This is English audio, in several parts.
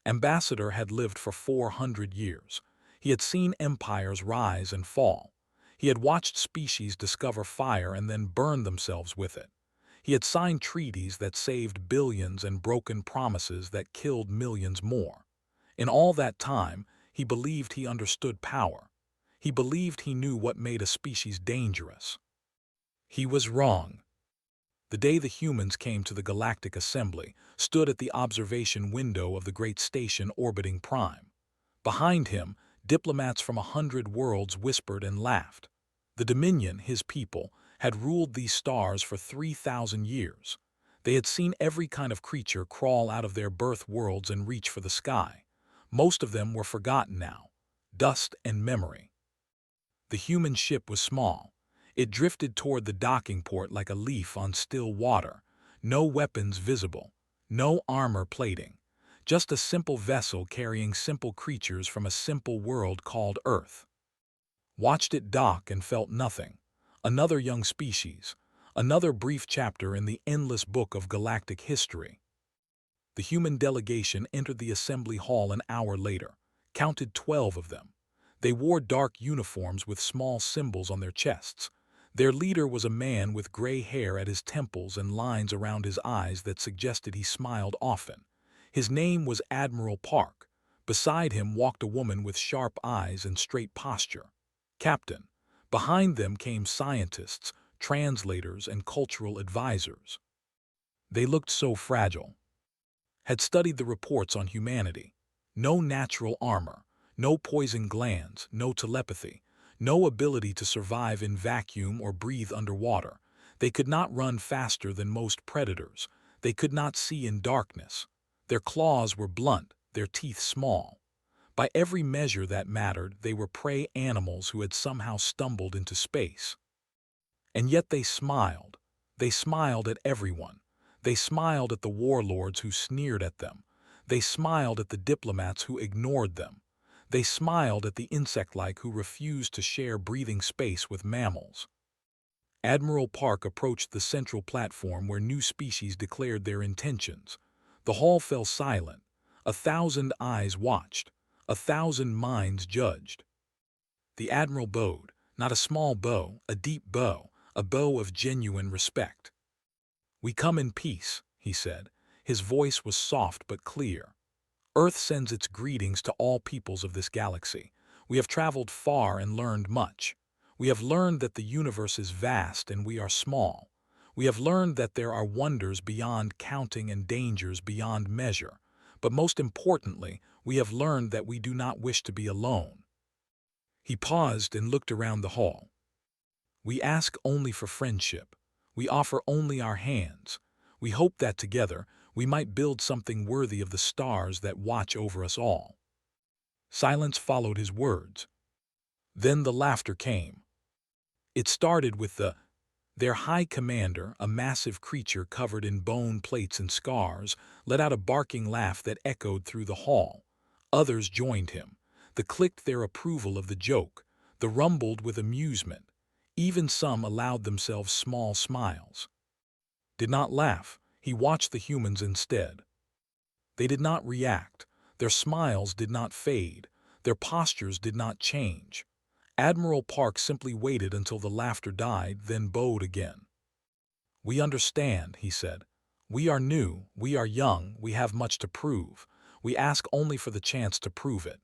Ambassador had lived for 400 years. He had seen empires rise and fall. He had watched species discover fire and then burn themselves with it. He had signed treaties that saved billions and broken promises that killed millions more. In all that time, he believed he understood power. He believed he knew what made a species dangerous. He was wrong. The day the humans came to the Galactic Assembly, stood at the observation window of the great station orbiting Prime. Behind him, diplomats from 100 worlds whispered and laughed. The Dominion, his people, had ruled these stars for 3,000 years. They had seen every kind of creature crawl out of their birth worlds and reach for the sky. Most of them were forgotten now. Dust and memory. The human ship was small. It drifted toward the docking port like a leaf on still water. No weapons visible. No armor plating. Just a simple vessel carrying simple creatures from a simple world called Earth. Watched it dock and felt nothing. Another young species. Another brief chapter in the endless book of galactic history. The human delegation entered the assembly hall an hour later. Counted 12 of them. They wore dark uniforms with small symbols on their chests. Their leader was a man with gray hair at his temples and lines around his eyes that suggested he smiled often. His name was Admiral Park. Beside him walked a woman with sharp eyes and straight posture. Captain. Behind them came scientists, translators, and cultural advisors. They looked so fragile. Had studied the reports on humanity. No natural armor, no poison glands, no telepathy. No ability to survive in vacuum or breathe underwater. They could not run faster than most predators. They could not see in darkness. Their claws were blunt, their teeth small. By every measure that mattered, they were prey animals who had somehow stumbled into space. And yet they smiled. They smiled at everyone. They smiled at the warlords who sneered at them. They smiled at the diplomats who ignored them. They smiled at the insect-like who refused to share breathing space with mammals. Admiral Park approached the central platform where new species declared their intentions. The hall fell silent. 1,000 eyes watched. 1,000 minds judged. The Admiral bowed, not a small bow, a deep bow, a bow of genuine respect. "We come in peace," he said. His voice was soft but clear. "Earth sends its greetings to all peoples of this galaxy. We have traveled far and learned much. We have learned that the universe is vast and we are small. We have learned that there are wonders beyond counting and dangers beyond measure. But most importantly, we have learned that we do not wish to be alone." He paused and looked around the hall. "We ask only for friendship. We offer only our hands. We hope that together, we might build something worthy of the stars that watch over us all." Silence followed his words. Then the laughter came. It started with their high commander, a massive creature covered in bone plates and scars, let out a barking laugh that echoed through the hall. Others joined him. The clicked their approval of the joke. The rumbled with amusement. Even some allowed themselves small smiles. Did not laugh. He watched the humans instead. They did not react. Their smiles did not fade. Their postures did not change. Admiral Park simply waited until the laughter died, then bowed again. "We understand," he said. "We are new, we are young, we have much to prove. We ask only for the chance to prove it."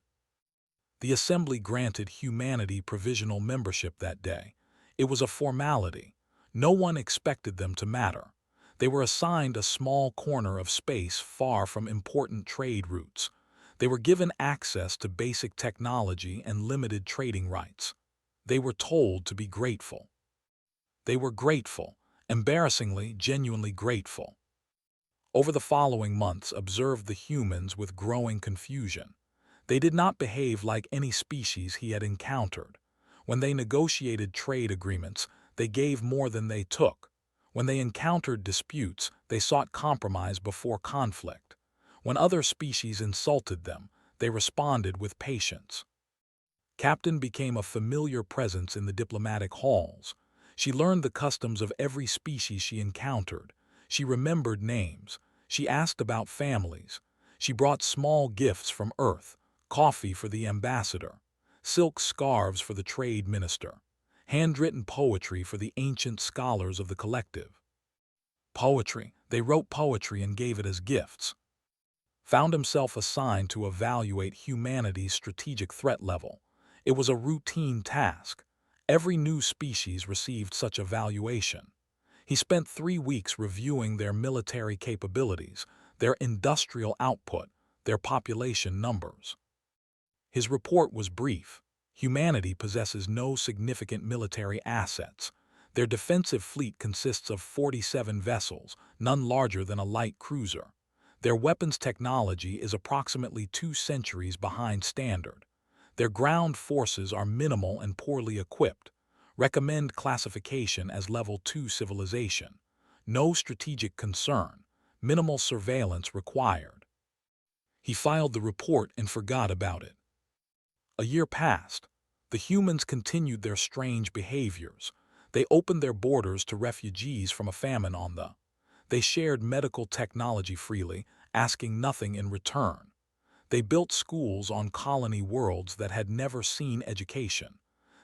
The assembly granted humanity provisional membership that day. It was a formality. No one expected them to matter. They were assigned a small corner of space far from important trade routes. They were given access to basic technology and limited trading rights. They were told to be grateful. They were grateful, embarrassingly, genuinely grateful. Over the following months observed the humans with growing confusion. They did not behave like any species he had encountered. When they negotiated trade agreements, they gave more than they took. When they encountered disputes, they sought compromise before conflict. When other species insulted them, they responded with patience. Captain became a familiar presence in the diplomatic halls. She learned the customs of every species she encountered. She remembered names. She asked about families. She brought small gifts from Earth, coffee for the ambassador, silk scarves for the trade minister, handwritten poetry for the ancient scholars of the collective. Poetry. They wrote poetry and gave it as gifts. Found himself assigned to evaluate humanity's strategic threat level. It was a routine task. Every new species received such evaluation. He spent 3 weeks reviewing their military capabilities, their industrial output, their population numbers. His report was brief. Humanity possesses no significant military assets. Their defensive fleet consists of 47 vessels, none larger than a light cruiser. Their weapons technology is approximately 2 centuries behind standard. Their ground forces are minimal and poorly equipped. Recommend classification as Level 2 civilization. No strategic concern. Minimal surveillance required. He filed the report and forgot about it. A year passed. The humans continued their strange behaviors. They opened their borders to refugees from a famine on the. They shared medical technology freely, asking nothing in return. They built schools on colony worlds that had never seen education.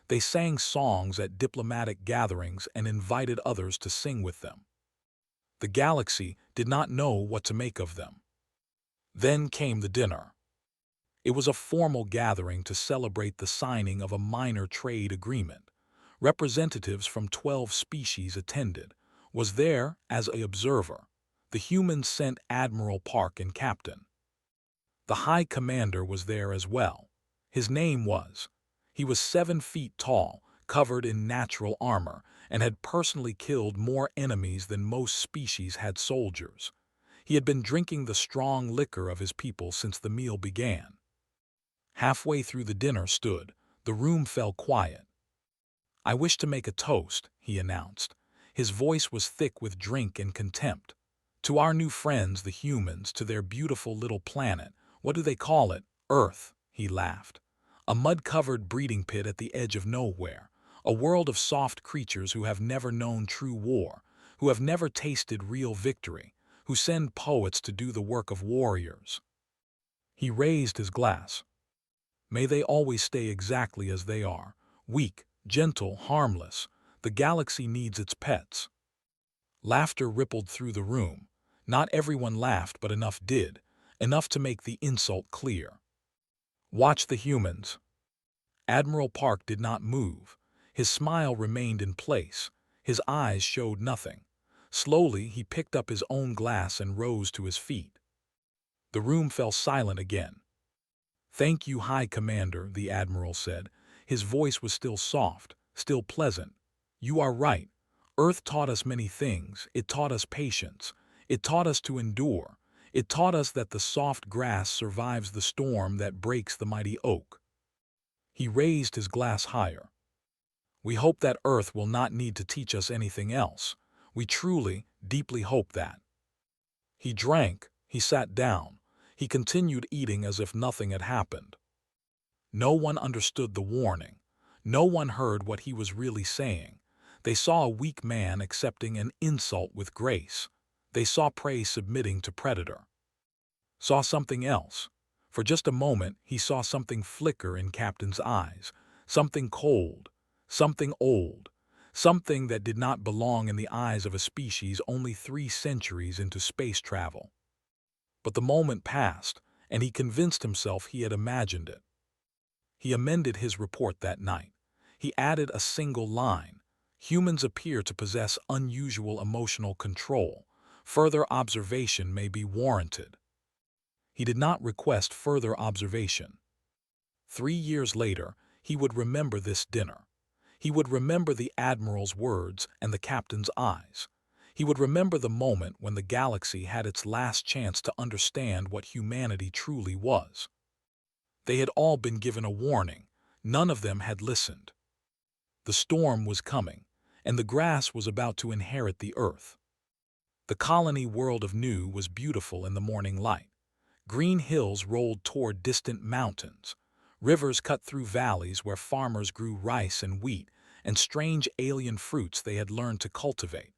They sang songs at diplomatic gatherings and invited others to sing with them. The galaxy did not know what to make of them. Then came the dinner. It was a formal gathering to celebrate the signing of a minor trade agreement. Representatives from 12 species attended. Was there as an observer. The humans sent Admiral Park and Captain. The High Commander was there as well. His name was. He was 7 feet tall, covered in natural armor, and had personally killed more enemies than most species had soldiers. He had been drinking the strong liquor of his people since the meal began. Halfway through the dinner stood. The room fell quiet. "I wish to make a toast," he announced. His voice was thick with drink and contempt. "To our new friends, the humans, to their beautiful little planet. What do they call it? Earth," he laughed. "A mud-covered breeding pit at the edge of nowhere. A world of soft creatures who have never known true war, who have never tasted real victory, who send poets to do the work of warriors." He raised his glass. "May they always stay exactly as they are, weak, gentle, harmless. The galaxy needs its pets." Laughter rippled through the room. Not everyone laughed, but enough did, enough to make the insult clear. "Watch the humans." Admiral Park did not move. His smile remained in place. His eyes showed nothing. Slowly, he picked up his own glass and rose to his feet. The room fell silent again. "Thank you, High Commander," the Admiral said. His voice was still soft, still pleasant. "You are right. Earth taught us many things. It taught us patience. It taught us to endure. It taught us that the soft grass survives the storm that breaks the mighty oak." He raised his glass higher. "We hope that Earth will not need to teach us anything else. We truly, deeply hope that." He drank. He sat down. He continued eating as if nothing had happened. No one understood the warning. No one heard what he was really saying. They saw a weak man accepting an insult with grace. They saw prey submitting to predator. Saw something else. For just a moment, he saw something flicker in Captain's eyes. Something cold. Something old. Something that did not belong in the eyes of a species only 3 centuries into space travel. But the moment passed, and he convinced himself he had imagined it. He amended his report that night. He added a single line. "Humans appear to possess unusual emotional control. Further observation may be warranted." He did not request further observation. 3 years later, he would remember this dinner. He would remember the Admiral's words and the Captain's eyes. He would remember the moment when the galaxy had its last chance to understand what humanity truly was. They had all been given a warning. None of them had listened. The storm was coming, and the grass was about to inherit the earth. The colony world of Nu was beautiful in the morning light. Green hills rolled toward distant mountains. Rivers cut through valleys where farmers grew rice and wheat, and strange alien fruits they had learned to cultivate.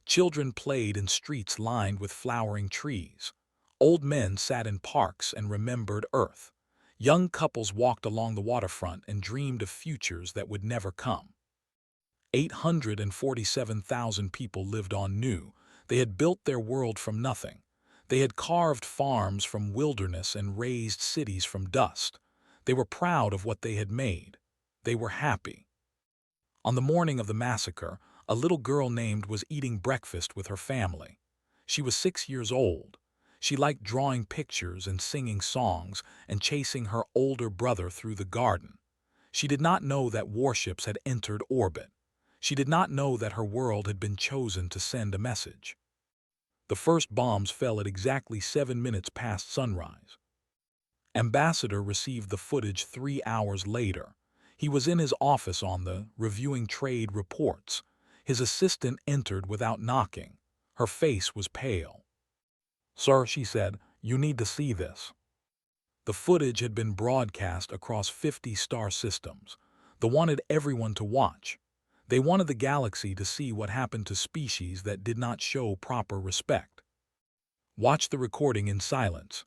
Children played in streets lined with flowering trees. Old men sat in parks and remembered Earth. Young couples walked along the waterfront and dreamed of futures that would never come. 847,000 people lived on Nu. They had built their world from nothing. They had carved farms from wilderness and raised cities from dust. They were proud of what they had made. They were happy. On the morning of the massacre, a little girl named was eating breakfast with her family. She was 6 years old. She liked drawing pictures and singing songs and chasing her older brother through the garden. She did not know that warships had entered orbit. She did not know that her world had been chosen to send a message. The first bombs fell at exactly 7 minutes past sunrise. Ambassador received the footage 3 hours later. He was in his office on the reviewing trade reports. His assistant entered without knocking. Her face was pale. "Sir," she said, "you need to see this." The footage had been broadcast across 50 star systems. They wanted everyone to watch. They wanted the galaxy to see what happened to species that did not show proper respect. Watch the recording in silence.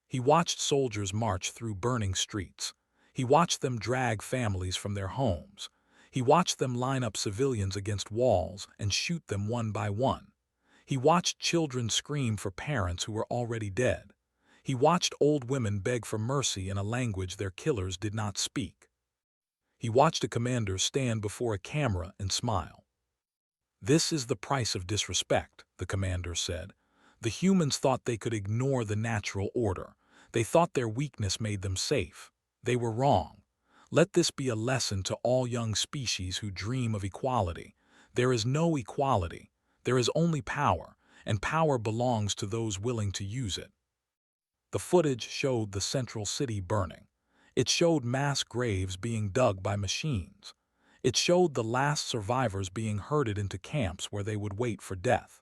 He watched soldiers march through burning streets. He watched them drag families from their homes. He watched them line up civilians against walls and shoot them one by one. He watched children scream for parents who were already dead. He watched old women beg for mercy in a language their killers did not speak. He watched a commander stand before a camera and smile. "This is the price of disrespect," the commander said. The humans thought they could ignore the natural order. They thought their weakness made them safe. They were wrong. Let this be a lesson to all young species who dream of equality. There is no equality. There is only power, and power belongs to those willing to use it. The footage showed the central city burning. It showed mass graves being dug by machines. It showed the last survivors being herded into camps where they would wait for death.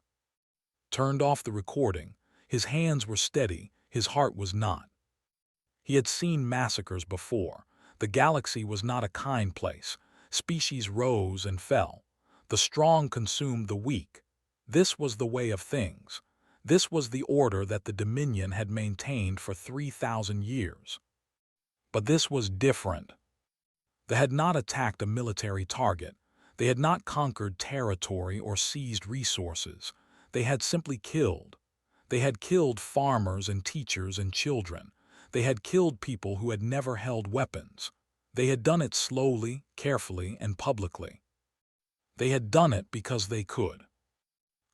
Turned off the recording. His hands were steady, his heart was not. He had seen massacres before. The galaxy was not a kind place. Species rose and fell. The strong consumed the weak. This was the way of things. This was the order that the Dominion had maintained for 3,000 years. But this was different. They had not attacked a military target. They had not conquered territory or seized resources. They had simply killed. They had killed farmers and teachers and children. They had killed people who had never held weapons. They had done it slowly, carefully, and publicly. They had done it because they could.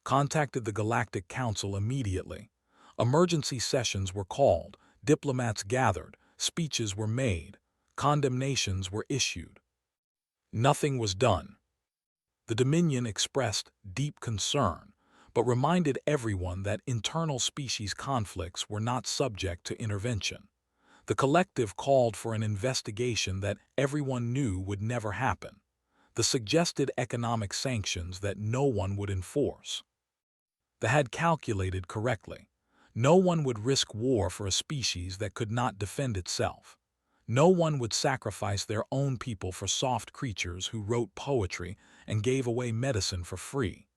Contacted the Galactic Council immediately. Emergency sessions were called, diplomats gathered, speeches were made, condemnations were issued. Nothing was done. The Dominion expressed deep concern, but reminded everyone that internal species conflicts were not subject to intervention. The collective called for an investigation that everyone knew would never happen. The suggested economic sanctions that no one would enforce. They had calculated correctly. No one would risk war for a species that could not defend itself. No one would sacrifice their own people for soft creatures who wrote poetry and gave away medicine for free.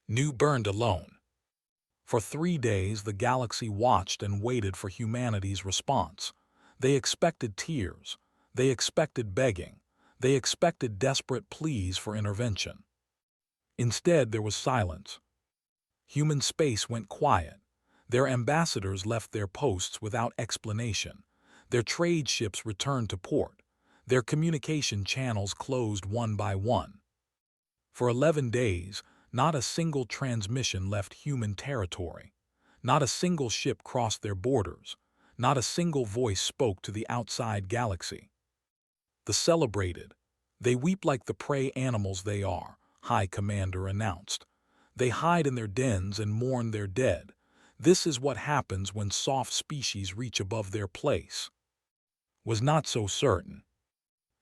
Nu burned alone. For 3 days the galaxy watched and waited for humanity's response. They expected tears. They expected begging. They expected desperate pleas for intervention. Instead, there was silence. Human space went quiet. Their ambassadors left their posts without explanation. Their trade ships returned to port. Their communication channels closed one by one. For 11 days, not a single transmission left human territory. Not a single ship crossed their borders. Not a single voice spoke to the outside galaxy. The celebrated. "They weep like the prey animals they are," High Commander announced. "They hide in their dens and mourn their dead. This is what happens when soft species reach above their place." Was not so certain.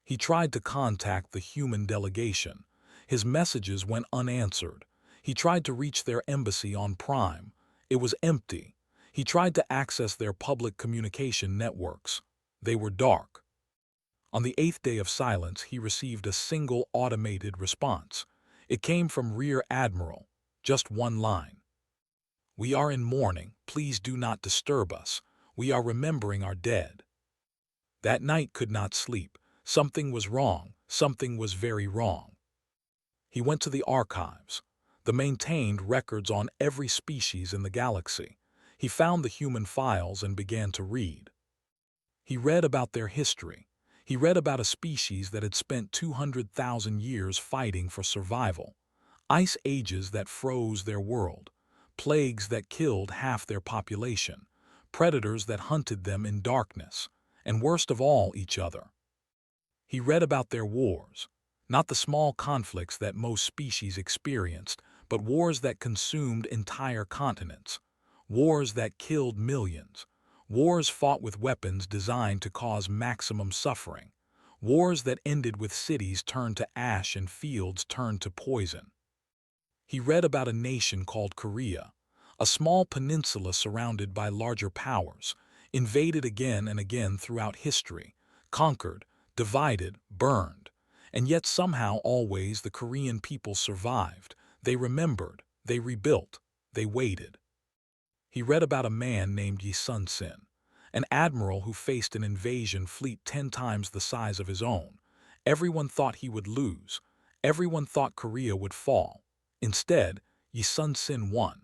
He tried to contact the human delegation. His messages went unanswered. He tried to reach their embassy on Prime. It was empty. He tried to access their public communication networks. They were dark. On the 8th day of silence, he received a single automated response. It came from Rear Admiral, just one line. We are in mourning, please do not disturb us. We are remembering our dead. That night could not sleep. Something was wrong, something was very wrong. He went to the archives, the maintained records on every species in the galaxy. He found the human files and began to read. He read about their history. He read about a species that had spent 200,000 years fighting for survival, ice ages that froze their world, plagues that killed half their population, predators that hunted them in darkness, and worst of all, each other. He read about their wars, not the small conflicts that most species experienced, but wars that consumed entire continents, wars that killed millions, wars fought with weapons designed to cause maximum suffering, wars that ended with cities turned to ash and fields turned to poison. He read about a nation called Korea, a small peninsula surrounded by larger powers, invaded again and again throughout history, conquered, divided, burned, and yet somehow always the Korean people survived. They remembered, they rebuilt, they waited. He read about a man named Yi Sun-sin, an admiral who faced an invasion fleet 10 times the size of his own. Everyone thought he would lose. Everyone thought Korea would fall. Instead, Yi Sun-sin won.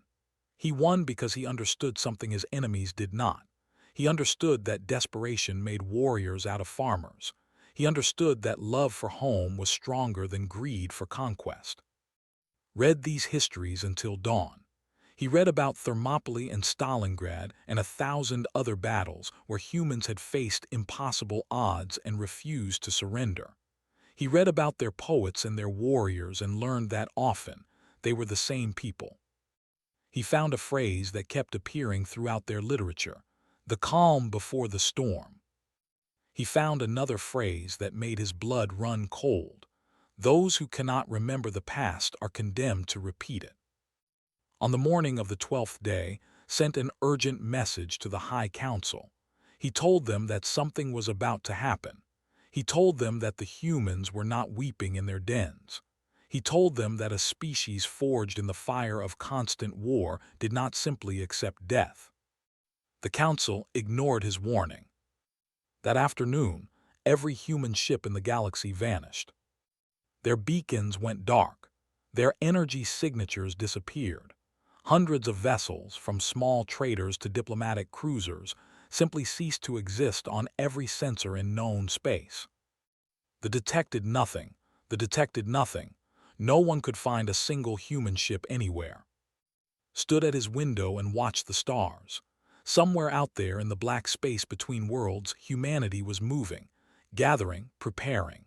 He won because he understood something his enemies did not. He understood that desperation made warriors out of farmers. He understood that love for home was stronger than greed for conquest. Read these histories until dawn. He read about Thermopylae and Stalingrad and 1,000 other battles where humans had faced impossible odds and refused to surrender. He read about their poets and their warriors and learned that often they were the same people. He found a phrase that kept appearing throughout their literature, the calm before the storm. He found another phrase that made his blood run cold. Those who cannot remember the past are condemned to repeat it. On the morning of the 12th day, sent an urgent message to the High Council. He told them that something was about to happen. He told them that the humans were not weeping in their dens. He told them that a species forged in the fire of constant war did not simply accept death. The Council ignored his warning. That afternoon, every human ship in the galaxy vanished. Their beacons went dark. Their energy signatures disappeared. Hundreds of vessels, from small traders to diplomatic cruisers, simply ceased to exist on every sensor in known space. The detected nothing. No one could find a single human ship anywhere. Stood at his window and watched the stars. Somewhere out there in the black space between worlds, humanity was moving, gathering, preparing.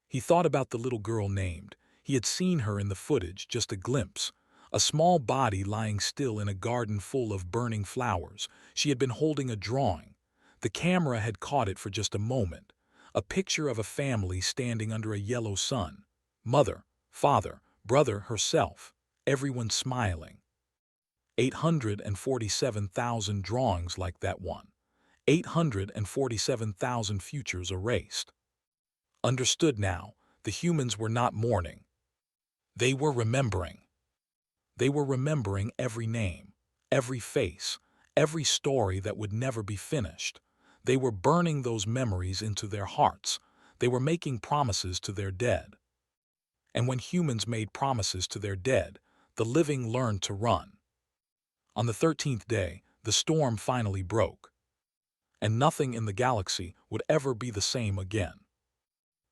He thought about the little girl named. He had seen her in the footage, just a glimpse. A small body lying still in a garden full of burning flowers. She had been holding a drawing. The camera had caught it for just a moment. A picture of a family standing under a yellow sun. Mother, father, brother, herself. Everyone smiling. 847,000 drawings like that one. 847,000 futures erased. Understood now, the humans were not mourning. They were remembering. They were remembering every name, every face, every story that would never be finished. They were burning those memories into their hearts. They were making promises to their dead. And when humans made promises to their dead, the living learned to run. On the 13th day, the storm finally broke. And nothing in the galaxy would ever be the same again.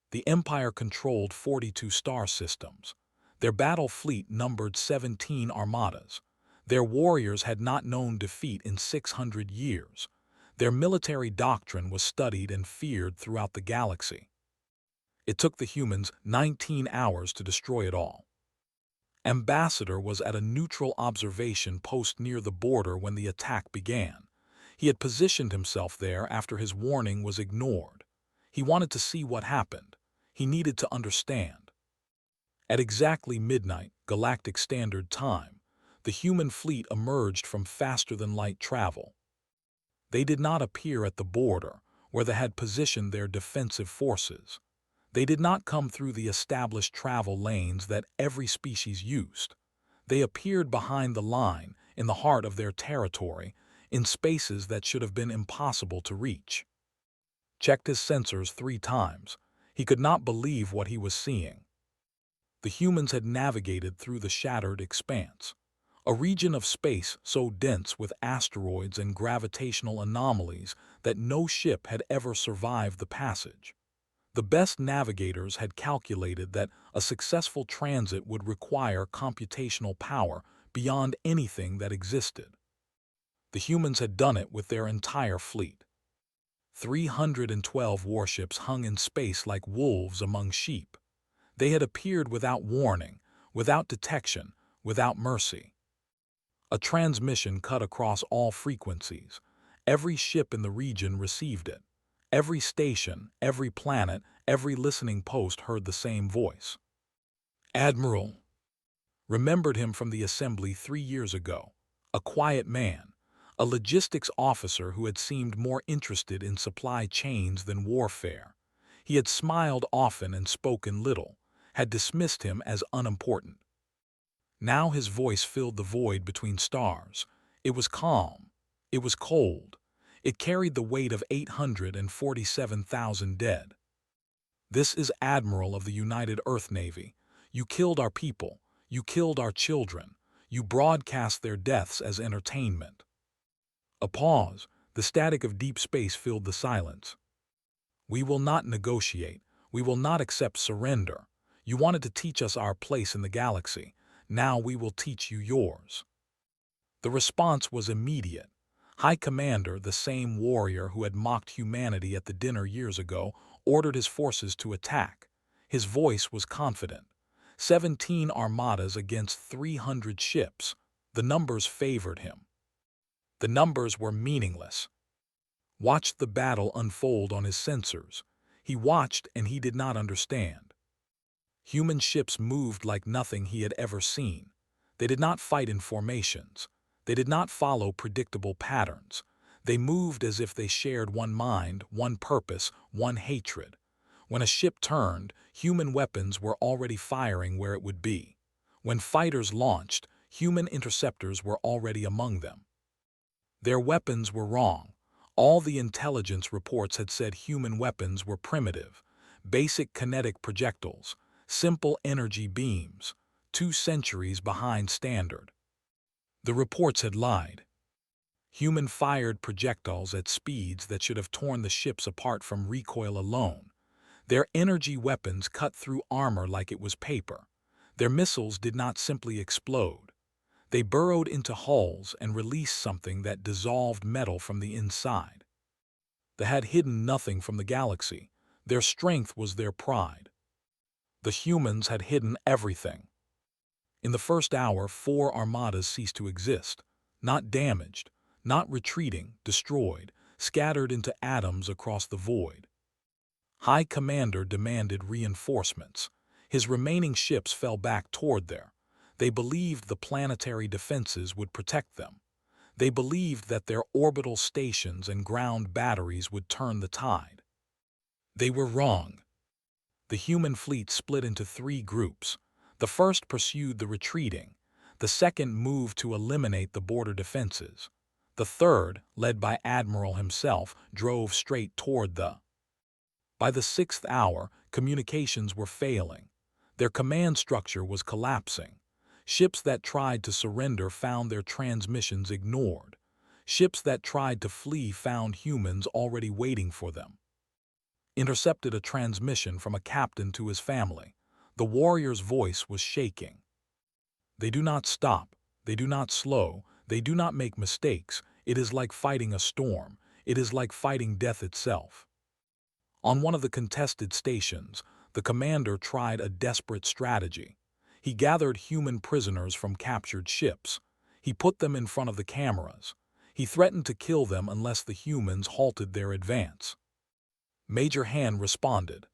The Empire controlled 42 star systems. Their battle fleet numbered 17 armadas. Their warriors had not known defeat in 600 years. Their military doctrine was studied and feared throughout the galaxy. It took the humans 19 hours to destroy it all. Ambassador was at a neutral observation post near the border when the attack began. He had positioned himself there after his warning was ignored. He wanted to see what happened. He needed to understand. At exactly midnight, Galactic Standard Time, the human fleet emerged from faster-than-light travel. They did not appear at the border, where they had positioned their defensive forces. They did not come through the established travel lanes that every species used. They appeared behind the line, in the heart of their territory, in spaces that should have been impossible to reach. Checked his sensors 3 times. He could not believe what he was seeing. The humans had navigated through the shattered expanse, a region of space so dense with asteroids and gravitational anomalies that no ship had ever survived the passage. The best navigators had calculated that a successful transit would require computational power beyond anything that existed. The humans had done it with their entire fleet. 312 warships hung in space like wolves among sheep. They had appeared without warning, without detection, without mercy. A transmission cut across all frequencies. Every ship in the region received it. Every station, every planet, every listening post heard the same voice. Admiral. Remembered him from the assembly 3 years ago. A quiet man, a logistics officer who had seemed more interested in supply chains than warfare. He had smiled often and spoken little, had dismissed him as unimportant. Now his voice filled the void between stars. It was calm. It was cold. It carried the weight of 847,000 dead. This is Admiral of the United Earth Navy. You killed our people. You killed our children. You broadcast their deaths as entertainment. A pause. The static of deep space filled the silence. We will not negotiate. We will not accept surrender. You wanted to teach us our place in the galaxy. Now we will teach you yours. The response was immediate. High Commander, the same warrior who had mocked humanity at the dinner years ago, ordered his forces to attack. His voice was confident. 17 armadas against 300 ships. The numbers favored him. The numbers were meaningless. Watched the battle unfold on his sensors. He watched and he did not understand. Human ships moved like nothing he had ever seen. They did not fight in formations. They did not follow predictable patterns. They moved as if they shared one mind, one purpose, one hatred. When a ship turned, human weapons were already firing where it would be. When fighters launched, human interceptors were already among them. Their weapons were wrong. All the intelligence reports had said human weapons were primitive, basic kinetic projectiles, simple energy beams, 2 centuries behind standard. The reports had lied. Human-fired projectiles at speeds that should have torn the ships apart from recoil alone. Their energy weapons cut through armor like it was paper. Their missiles did not simply explode. They burrowed into hulls and released something that dissolved metal from the inside. They had hidden nothing from the galaxy. Their strength was their pride. The humans had hidden everything. In the first hour, 4 armadas ceased to exist, not damaged, not retreating, destroyed, scattered into atoms across the void. High Commander demanded reinforcements. His remaining ships fell back toward there. They believed the planetary defenses would protect them. They believed that their orbital stations and ground batteries would turn the tide. They were wrong. The human fleet split into 3 groups. The first pursued the retreating. The second moved to eliminate the border defenses. The third, led by Admiral himself, drove straight toward the. By the 6th hour, communications were failing. Their command structure was collapsing. Ships that tried to surrender found their transmissions ignored. Ships that tried to flee found humans already waiting for them. Intercepted a transmission from a captain to his family. The warrior's voice was shaking. They do not stop. They do not slow. They do not make mistakes. It is like fighting a storm. It is like fighting death itself. On one of the contested stations, the commander tried a desperate strategy. He gathered human prisoners from captured ships. He put them in front of the cameras. He threatened to kill them unless the humans halted their advance. Major Han responded.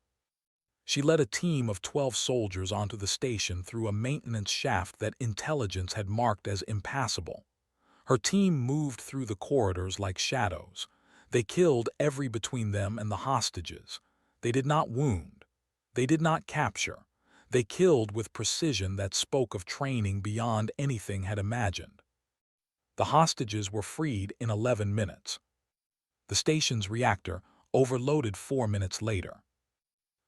She led a team of 12 soldiers onto the station through a maintenance shaft that intelligence had marked as impassable. Her team moved through the corridors like shadows. They killed every between them and the hostages. They did not wound. They did not capture. They killed with precision that spoke of training beyond anything had imagined. The hostages were freed in 11 minutes. The station's reactor overloaded 4 minutes later.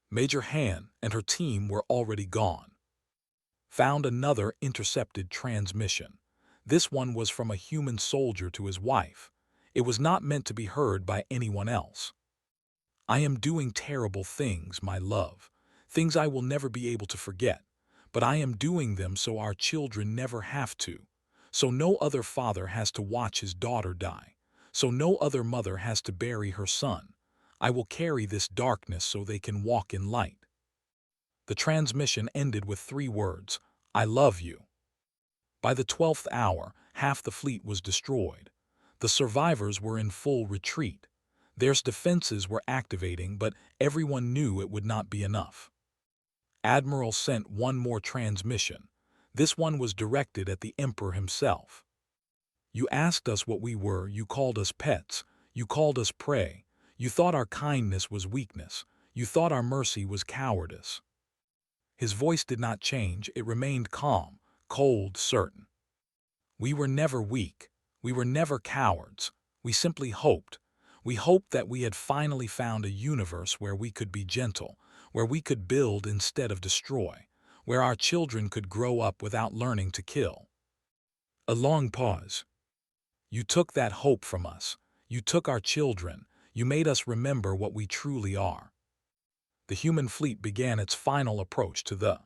Major Han and her team were already gone. Found another intercepted transmission. This one was from a human soldier to his wife. It was not meant to be heard by anyone else. I am doing terrible things, my love, things I will never be able to forget, but I am doing them so our children never have to, so no other father has to watch his daughter die, so no other mother has to bury her son. I will carry this darkness so they can walk in light. The transmission ended with 3 words, I love you. By the 12th hour, half the fleet was destroyed. The survivors were in full retreat. Their defenses were activating, but everyone knew it would not be enough. Admiral sent one more transmission. This one was directed at the Emperor himself. You asked us what we were, you called us pets, you called us prey, you thought our kindness was weakness, you thought our mercy was cowardice. His voice did not change, it remained calm, cold, certain. We were never weak, we were never cowards, we simply hoped. We hoped that we had finally found a universe where we could be gentle, where we could build instead of destroy, where our children could grow up without learning to kill. A long pause. You took that hope from us. You took our children. You made us remember what we truly are. The human fleet began its final approach to the.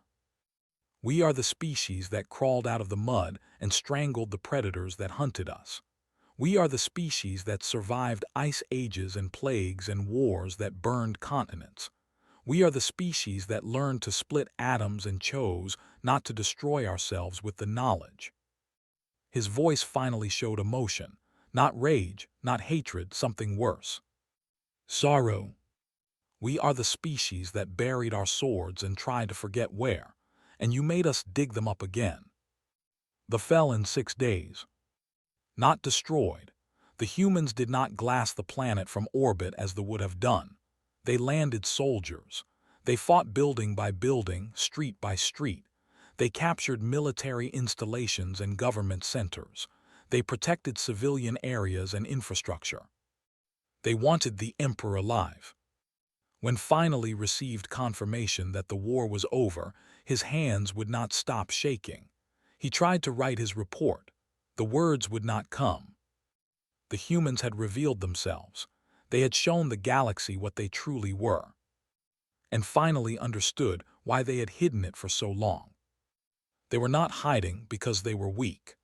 We are the species that crawled out of the mud and strangled the predators that hunted us. We are the species that survived ice ages and plagues and wars that burned continents. We are the species that learned to split atoms and chose not to destroy ourselves with the knowledge. His voice finally showed emotion, not rage, not hatred, something worse. Sorrow. We are the species that buried our swords and tried to forget where, and you made us dig them up again. The fell in 6 days. Not destroyed. The humans did not glass the planet from orbit as they would have done. They landed soldiers. They fought building by building, street by street. They captured military installations and government centers. They protected civilian areas and infrastructure. They wanted the Emperor alive. When finally received confirmation that the war was over, his hands would not stop shaking. He tried to write his report. The words would not come. The humans had revealed themselves. They had shown the galaxy what they truly were. And finally understood why they had hidden it for so long. They were not hiding because they were weak.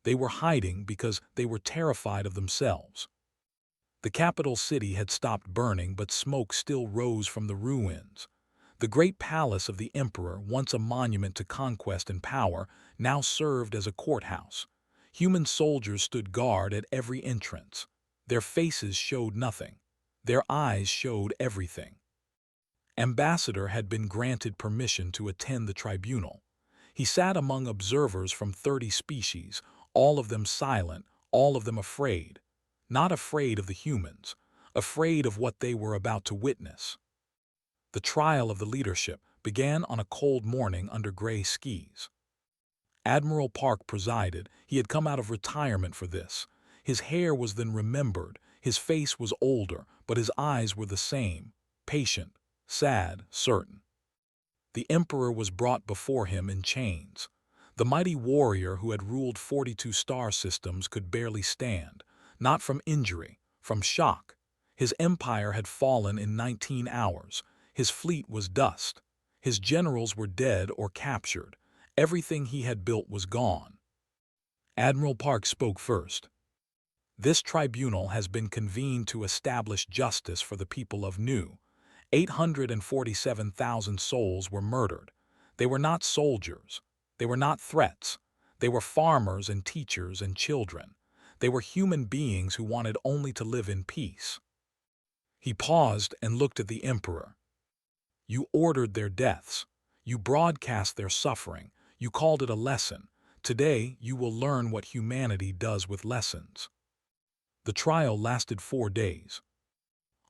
They were hiding because they were terrified of themselves. The capital city had stopped burning, but smoke still rose from the ruins. The great palace of the Emperor, once a monument to conquest and power, now served as a courthouse. Human soldiers stood guard at every entrance. Their faces showed nothing. Their eyes showed everything. Ambassador had been granted permission to attend the tribunal. He sat among observers from 30 species, all of them silent, all of them afraid. Not afraid of the humans, afraid of what they were about to witness. The trial of the leadership began on a cold morning under gray skies. Admiral Park presided. He had come out of retirement for this. His hair was then remembered. His face was older, but his eyes were the same, patient, sad, certain. The Emperor was brought before him in chains. The mighty warrior who had ruled 42 star systems could barely stand, not from injury, from shock. His empire had fallen in 19 hours. His fleet was dust. His generals were dead or captured. Everything he had built was gone. Admiral Park spoke first. This tribunal has been convened to establish justice for the people of Nu. 847,000 souls were murdered. They were not soldiers. They were not threats. They were farmers and teachers and children. They were human beings who wanted only to live in peace. He paused and looked at the Emperor. You ordered their deaths. You broadcast their suffering. You called it a lesson. Today, you will learn what humanity does with lessons. The trial lasted 4 days.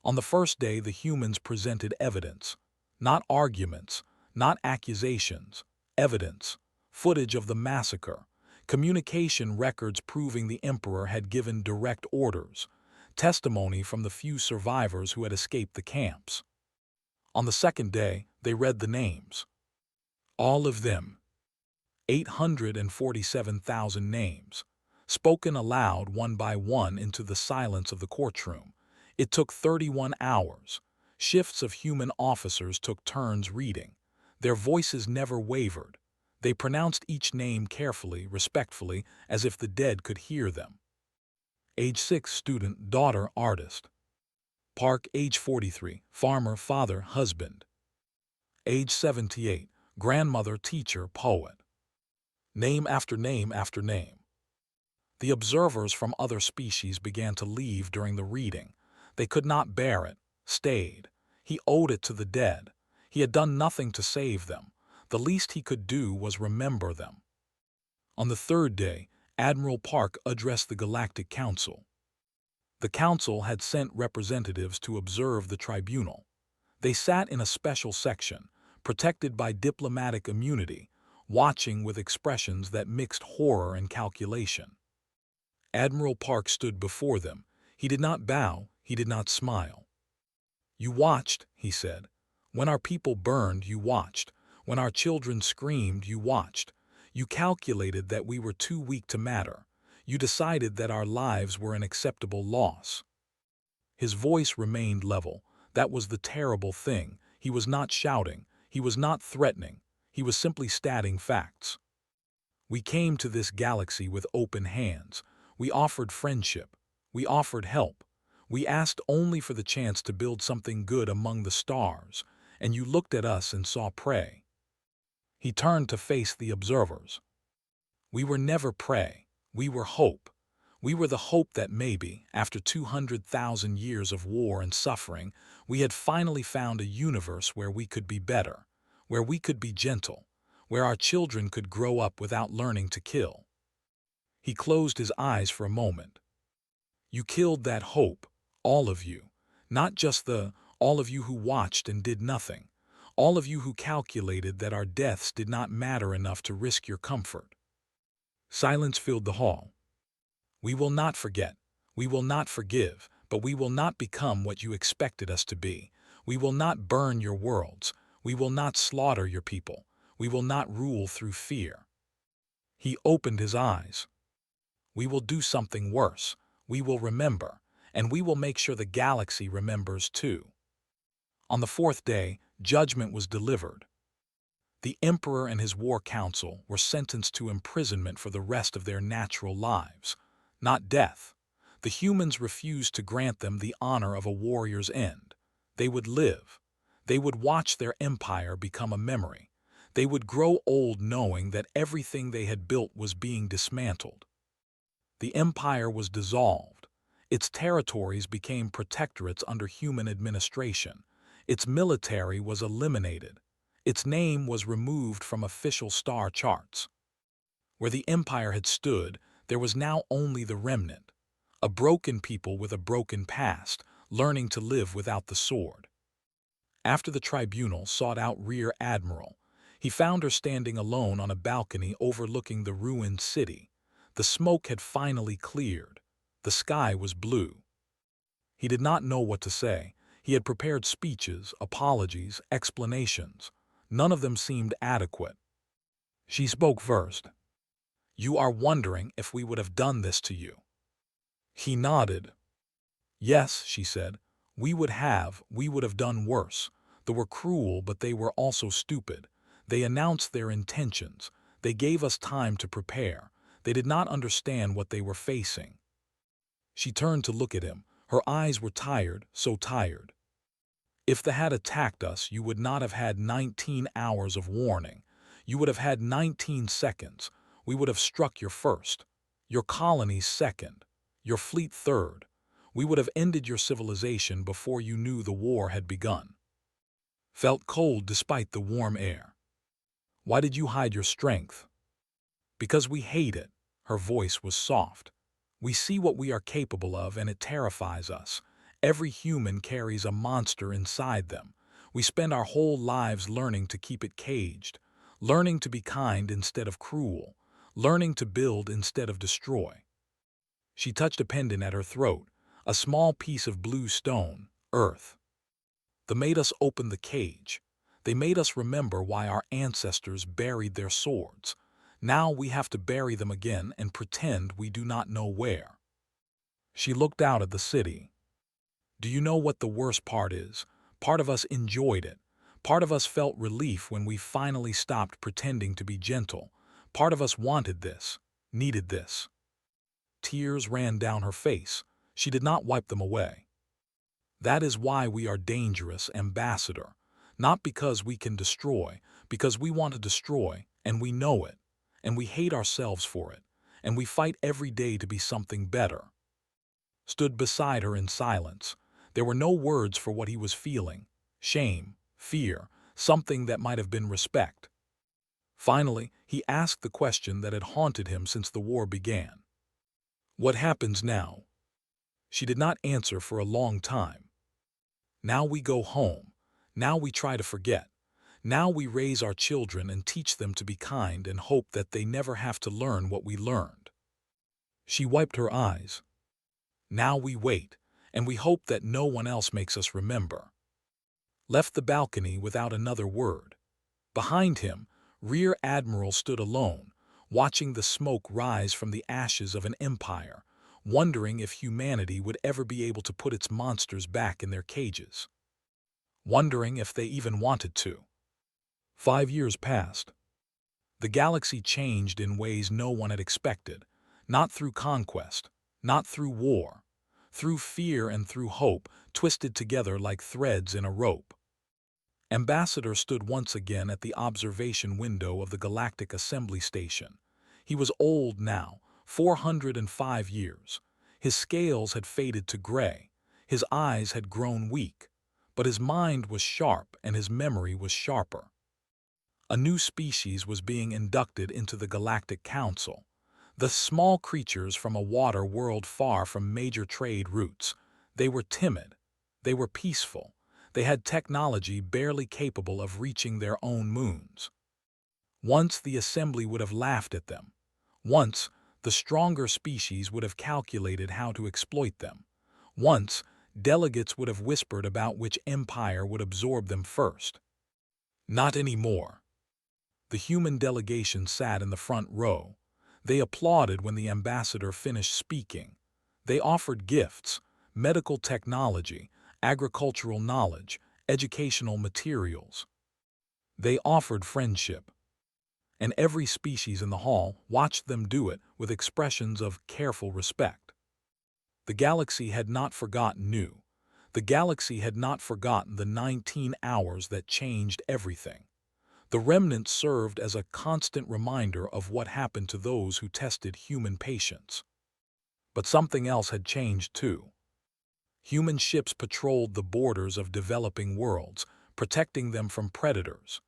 On the first day, the humans presented evidence. Not arguments, not accusations. Evidence. Footage of the massacre. communication records proving the Emperor had given direct orders, testimony from the few survivors who had escaped the camps. On the second day, they read the names. All of them, 847,000 names, spoken aloud one by one into the silence of the courtroom. It took 31 hours. Shifts of human officers took turns reading. Their voices never wavered. They pronounced each name carefully, respectfully, as if the dead could hear them. Age 6, student, daughter, artist. Park, age 43, farmer, father, husband. Age 78, grandmother, teacher, poet. Name after name after name. The observers from other species began to leave during the reading. They could not bear it, stayed. He owed it to the dead. He had done nothing to save them. The least he could do was remember them. On the third day, Admiral Park addressed the Galactic Council. The council had sent representatives to observe the tribunal. They sat in a special section, protected by diplomatic immunity, watching with expressions that mixed horror and calculation. Admiral Park stood before them. He did not bow, he did not smile. "You watched," he said. "When our people burned, you watched. When our children screamed, you watched. You calculated that we were too weak to matter. You decided that our lives were an acceptable loss." His voice remained level. That was the terrible thing. He was not shouting. He was not threatening. He was simply stating facts. "We came to this galaxy with open hands. We offered friendship. We offered help. We asked only for the chance to build something good among the stars, and you looked at us and saw prey." He turned to face the observers. "We were never prey. We were hope. We were the hope that maybe, after 200,000 years of war and suffering, we had finally found a universe where we could be better, where we could be gentle, where our children could grow up without learning to kill." He closed his eyes for a moment. "You killed that hope, all of you, not just all of you who watched and did nothing, all of you who calculated that our deaths did not matter enough to risk your comfort." Silence filled the hall. "We will not forget. We will not forgive, but we will not become what you expected us to be. We will not burn your worlds. We will not slaughter your people. We will not rule through fear." He opened his eyes. "We will do something worse. We will remember, and we will make sure the galaxy remembers too." On the fourth day, judgment was delivered. The Emperor and his war council were sentenced to imprisonment for the rest of their natural lives, not death. The humans refused to grant them the honor of a warrior's end. They would live. They would watch their empire become a memory. They would grow old knowing that everything they had built was being dismantled. The empire was dissolved. Its territories became protectorates under human administration. Its military was eliminated. Its name was removed from official star charts. Where the empire had stood, there was now only the remnant, a broken people with a broken past, learning to live without the sword. After the tribunal sought out Rear Admiral, he found her standing alone on a balcony overlooking the ruined city. The smoke had finally cleared. The sky was blue. He did not know what to say. He had prepared speeches, apologies, explanations. None of them seemed adequate. She spoke first. "You are wondering if we would have done this to you." He nodded. "Yes," she said, we would have done worse. They were cruel, but they were also stupid. They announced their intentions. They gave us time to prepare. They did not understand what they were facing." She turned to look at him. Her eyes were tired, so tired. "If they had attacked us, you would not have had 19 hours of warning. You would have had 19 seconds. We would have struck your first, your colonies second, your fleet third. We would have ended your civilization before you knew the war had begun." Felt cold despite the warm air. "Why did you hide your strength?" "Because we hate it." Her voice was soft. "We see what we are capable of and it terrifies us. Every human carries a monster inside them. We spend our whole lives learning to keep it caged, learning to be kind instead of cruel, learning to build instead of destroy. She touched a pendant at her throat, a small piece of blue stone, earth. They made us open the cage. They made us remember why our ancestors buried their swords. Now we have to bury them again and pretend we do not know where. She looked out at the city. Do you know what the worst part is? Part of us enjoyed it. Part of us felt relief when we finally stopped pretending to be gentle. Part of us wanted this, needed this. Tears ran down her face. She did not wipe them away. That is why we are dangerous, Ambassador. Not because we can destroy, because we want to destroy, and we know it, and we hate ourselves for it, and we fight every day to be something better. Stood beside her in silence. There were no words for what he was feeling. Shame, fear, something that might have been respect. Finally, he asked the question that had haunted him since the war began. What happens now? She did not answer for a long time. Now we go home. Now we try to forget. Now we raise our children and teach them to be kind and hope that they never have to learn what we learned. She wiped her eyes. Now we wait, and we hope that no one else makes us remember. Left the balcony without another word. Behind him, Rear Admiral stood alone, watching the smoke rise from the ashes of an empire, wondering if humanity would ever be able to put its monsters back in their cages. Wondering if they even wanted to. 5 years passed. The galaxy changed in ways no one had expected, not through conquest, not through war, through fear and through hope, twisted together like threads in a rope. Ambassador stood once again at the observation window of the Galactic Assembly Station. He was old now, 405 years. His scales had faded to gray, his eyes had grown weak, but his mind was sharp and his memory was sharper. A new species was being inducted into the Galactic Council. The small creatures from a water world far from major trade routes. They were timid. They were peaceful. They had technology barely capable of reaching their own moons. Once the Assembly would have laughed at them. Once, the stronger species would have calculated how to exploit them. Once, delegates would have whispered about which empire would absorb them first. Not anymore. The human delegation sat in the front row. They applauded when the ambassador finished speaking. They offered gifts, medical technology, agricultural knowledge, educational materials. They offered friendship. And every species in the hall watched them do it with expressions of careful respect. The galaxy had not forgotten new. The galaxy had not forgotten the 19 hours that changed everything. The remnant served as a constant reminder of what happened to those who tested human patience. But something else had changed too. Human ships patrolled the borders of developing worlds, protecting them from predators.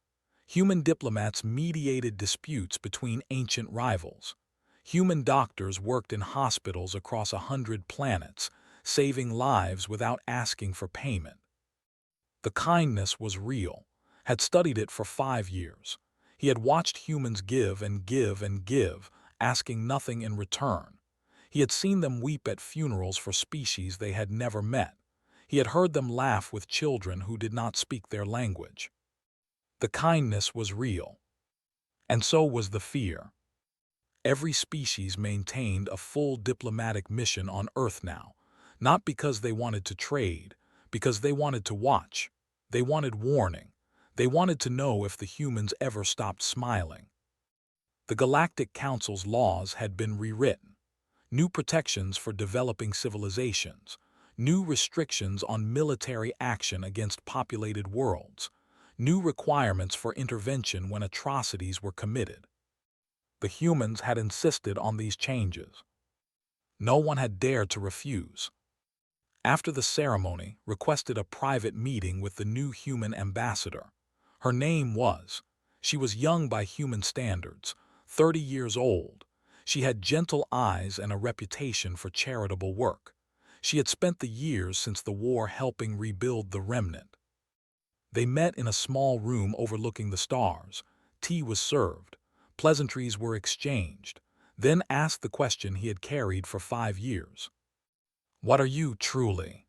Human diplomats mediated disputes between ancient rivals. Human doctors worked in hospitals across 100 planets, saving lives without asking for payment. The kindness was real. Had studied it for 5 years. He had watched humans give and give and give, asking nothing in return. He had seen them weep at funerals for species they had never met. He had heard them laugh with children who did not speak their language. The kindness was real. And so was the fear. Every species maintained a full diplomatic mission on Earth now, not because they wanted to trade, because they wanted to watch. They wanted warning. They wanted to know if the humans ever stopped smiling. The Galactic Council's laws had been rewritten. New protections for developing civilizations. New restrictions on military action against populated worlds. New requirements for intervention when atrocities were committed. The humans had insisted on these changes. No one had dared to refuse. After the ceremony, requested a private meeting with the new human ambassador. Her name was. She was young by human standards, 30 years old. She had gentle eyes and a reputation for charitable work. She had spent the years since the war helping rebuild the remnant. They met in a small room overlooking the stars. Tea was served. Pleasantries were exchanged. Then asked the question he had carried for 5 years. What are you truly?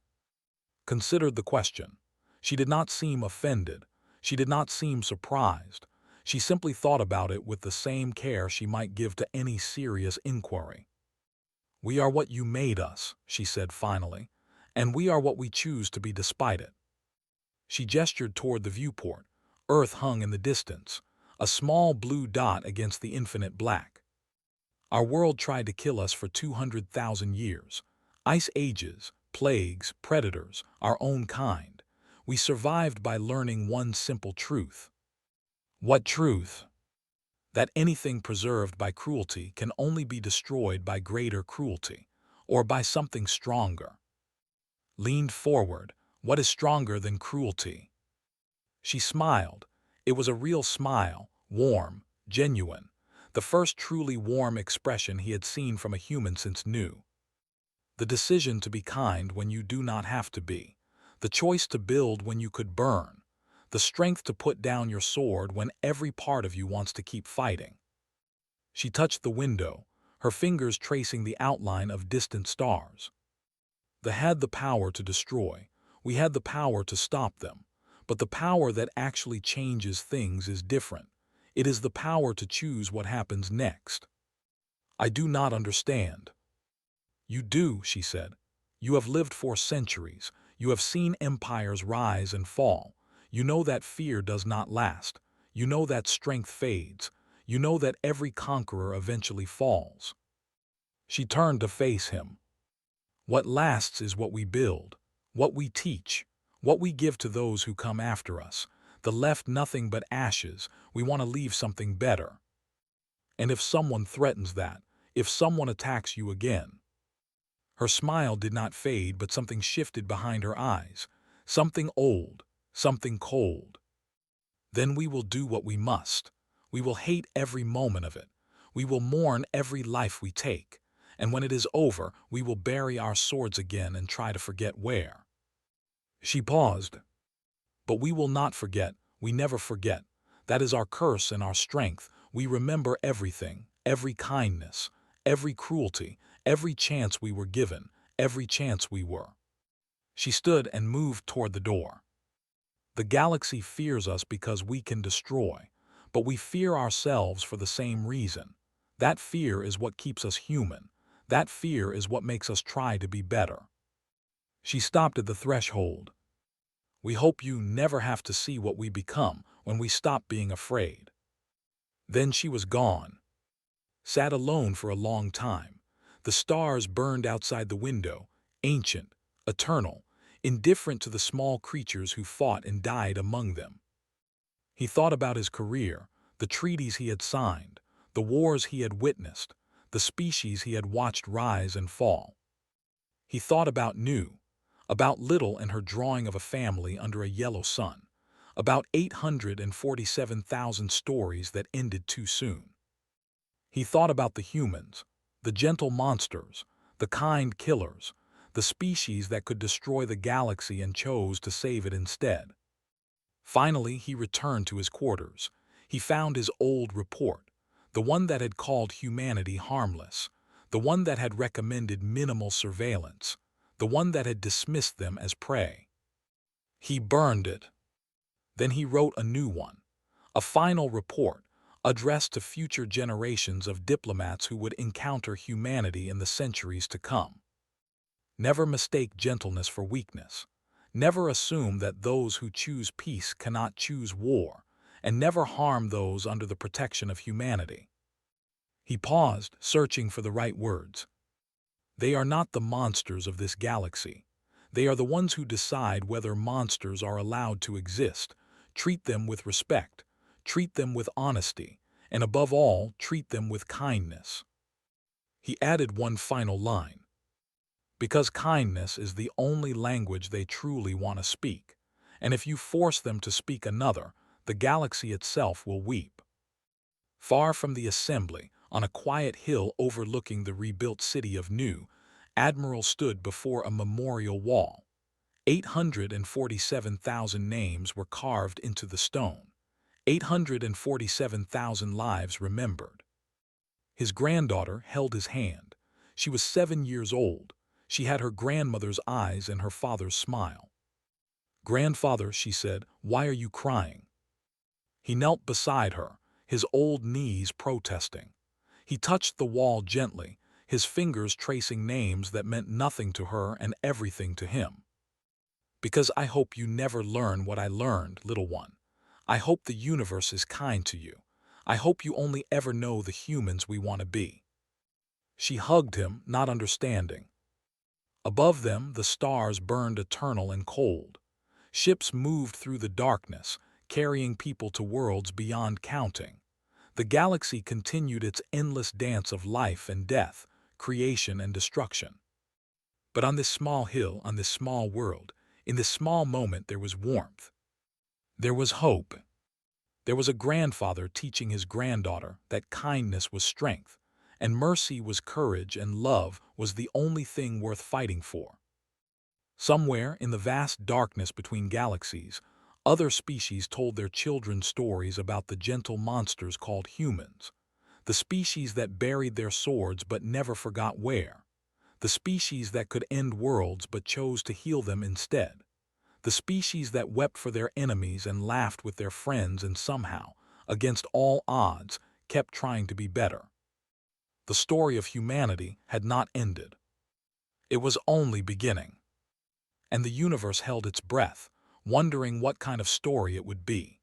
Considered the question. She did not seem offended. She did not seem surprised. She simply thought about it with the same care she might give to any serious inquiry. We are what you made us, she said finally, and we are what we choose to be despite it. She gestured toward the viewport. Earth hung in the distance, a small blue dot against the infinite black. Our world tried to kill us for 200,000 years. Ice ages, plagues, predators, our own kind. We survived by learning one simple truth. What truth? That anything preserved by cruelty can only be destroyed by greater cruelty, or by something stronger. Leaned forward. What is stronger than cruelty? She smiled. It was a real smile, warm, genuine, the first truly warm expression he had seen from a human since new. The decision to be kind when you do not have to be, the choice to build when you could burn, the strength to put down your sword when every part of you wants to keep fighting. She touched the window, her fingers tracing the outline of distant stars. They had the power to destroy. We had the power to stop them. But the power that actually changes things is different. It is the power to choose what happens next. I do not understand. You do, she said. You have lived for centuries. You have seen empires rise and fall. You know that fear does not last. You know that strength fades. You know that every conqueror eventually falls. She turned to face him. What lasts is what we build, what we teach, what we give to those who come after us. The left nothing but ashes. We want to leave something better. And if someone threatens that, if someone attacks you again. Her smile did not fade, but something shifted behind her eyes. Something old, something cold. Then we will do what we must. We will hate every moment of it. We will mourn every life we take. And when it is over, we will bury our swords again and try to forget where. She paused. But we will not forget. We never forget. That is our curse and our strength. We remember everything, every kindness, every cruelty, every chance we were given, every chance we were. She stood and moved toward the door. The galaxy fears us because we can destroy, but we fear ourselves for the same reason. That fear is what keeps us human. That fear is what makes us try to be better. She stopped at the threshold. We hope you never have to see what we become when we stop being afraid. Then she was gone. Sat alone for a long time. The stars burned outside the window, ancient, eternal, indifferent to the small creatures who fought and died among them. He thought about his career, the treaties he had signed, the wars he had witnessed, the species he had watched rise and fall. He thought about New, about Little and her drawing of a family under a yellow sun, about 847,000 stories that ended too soon. He thought about the humans, the gentle monsters, the kind killers, the species that could destroy the galaxy and chose to save it instead. Finally, he returned to his quarters. He found his old report, the one that had called humanity harmless, the one that had recommended minimal surveillance, the one that had dismissed them as prey. He burned it. Then he wrote a new one, a final report, addressed to future generations of diplomats who would encounter humanity in the centuries to come. Never mistake gentleness for weakness. Never assume that those who choose peace cannot choose war, and never harm those under the protection of humanity. He paused, searching for the right words. They are not the monsters of this galaxy. They are the ones who decide whether monsters are allowed to exist. Treat them with respect. Treat them with honesty. And above all, treat them with kindness. He added one final line. Because kindness is the only language they truly want to speak. And if you force them to speak another, the galaxy itself will weep. Far from the assembly, on a quiet hill overlooking the rebuilt city of New, Admiral stood before a memorial wall. 847,000 names were carved into the stone. 847,000 lives remembered. His granddaughter held his hand. She was 7 years old. She had her grandmother's eyes and her father's smile. "Grandfather," she said, "why are you crying?" He knelt beside her, his old knees protesting. He touched the wall gently, his fingers tracing names that meant nothing to her and everything to him. "Because I hope you never learn what I learned, little one. I hope the universe is kind to you. I hope you only ever know the humans we want to be." She hugged him, not understanding. Above them, the stars burned eternal and cold. Ships moved through the darkness, carrying people to worlds beyond counting. The galaxy continued its endless dance of life and death, creation and destruction. But on this small hill, on this small world, in this small moment there was warmth. There was hope. There was a grandfather teaching his granddaughter that kindness was strength, and mercy was courage, and love was the only thing worth fighting for. Somewhere in the vast darkness between galaxies, other species told their children stories about the gentle monsters called humans, the species that buried their swords but never forgot where, the species that could end worlds but chose to heal them instead, the species that wept for their enemies and laughed with their friends and somehow, against all odds, kept trying to be better. The story of humanity had not ended. It was only beginning. And the universe held its breath, wondering what kind of story it would be.